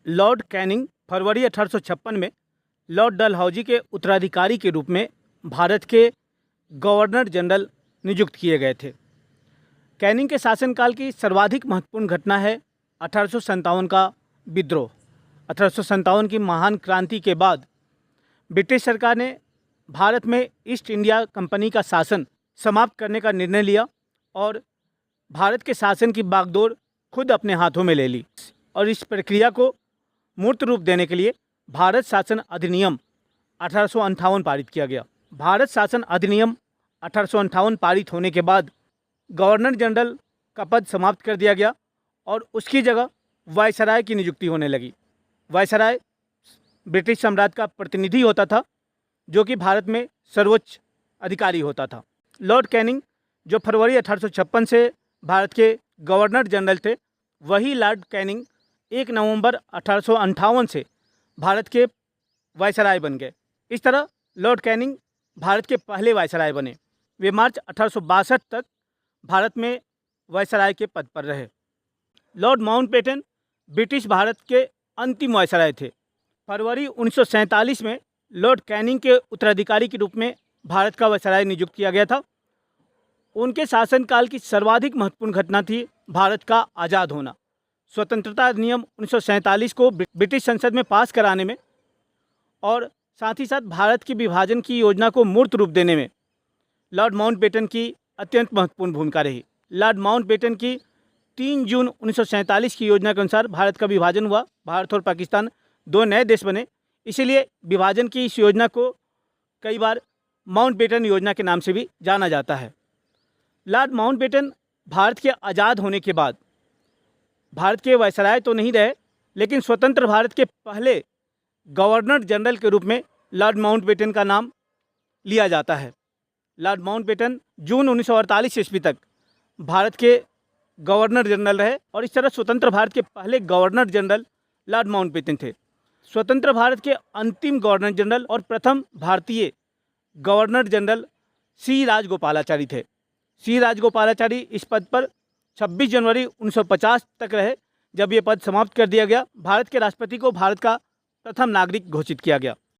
Lord Canning फरवरी 1856 में Lord Dalhousie के उत्तराधिकारी के रूप में भारत के गवर्नर जनरल नियुक्त किए गए थे। कैनिंग के शासनकाल की सर्वाधिक महत्वपूर्ण घटना है 1857 का विद्रोह। 1857 की महान क्रांति के बाद ब्रिटिश सरकार ने भारत में ईस्ट इंडिया कंपनी का शासन समाप्त करने का निर्णय लिया और भारत के शासन की बागडोर खुद अपने हाथों में ले ली और इस प्रक्रिया को मूर्त रूप देने के लिए भारत शासन अधिनियम 1858 पारित किया गया। भारत शासन अधिनियम 1858 पारित होने के बाद गवर्नर जनरल का पद समाप्त कर दिया गया और उसकी जगह वायसराय की नियुक्ति होने लगी। वायसराय ब्रिटिश साम्राज्य का प्रतिनिधि होता था जो कि भारत में सर्वोच्च अधिकारी होता था। लॉर्ड कैनिंग जो फरवरी 1856 से भारत के गवर्नर जनरल थे, वही लॉर्ड कैनिंग 1 नवंबर 1858 से भारत के वायसराय बन गए। इस तरह लॉर्ड कैनिंग भारत के पहले वायसराय बने। वे मार्च 1862 तक भारत में वायसराय के पद पर रहे। लॉर्ड माउंटबेटन ब्रिटिश भारत के अंतिम वायसराय थे। फरवरी 1947 में लॉर्ड कैनिंग के उत्तराधिकारी के रूप में भारत का वायसराय नियुक्त किया गया था। उनके शासनकाल की सर्वाधिक महत्वपूर्ण घटना थी भारत का आज़ाद होना। स्वतंत्रता अधिनियम 1947 को ब्रिटिश संसद में पास कराने में और साथ ही साथ भारत की विभाजन की योजना को मूर्त रूप देने में लॉर्ड माउंटबेटन की अत्यंत महत्वपूर्ण भूमिका रही। लॉर्ड माउंटबेटन की 3 जून 1947 की योजना के अनुसार भारत का विभाजन हुआ। भारत और पाकिस्तान 2 नए देश बने। इसीलिए विभाजन की इस योजना को कई बार माउंटबेटन योजना के नाम से भी जाना जाता है। लॉर्ड माउंटबेटन भारत के आज़ाद होने के बाद भारत के वायसराय तो नहीं रहे, लेकिन स्वतंत्र भारत के पहले गवर्नर जनरल के रूप में लॉर्ड माउंटबेटन का नाम लिया जाता है। लॉर्ड माउंटबेटन जून 1948 ईस्वी तक भारत के गवर्नर जनरल रहे और इस तरह स्वतंत्र भारत के पहले गवर्नर जनरल लॉर्ड माउंटबेटन थे। स्वतंत्र भारत के अंतिम गवर्नर जनरल और प्रथम भारतीय गवर्नर जनरल सी राजगोपालाचारी थे। सी राजगोपालाचारी इस पद पर 26 जनवरी 1950 तक रहे, जब ये पद समाप्त कर दिया गया। भारत के राष्ट्रपति को भारत का प्रथम नागरिक घोषित किया गया।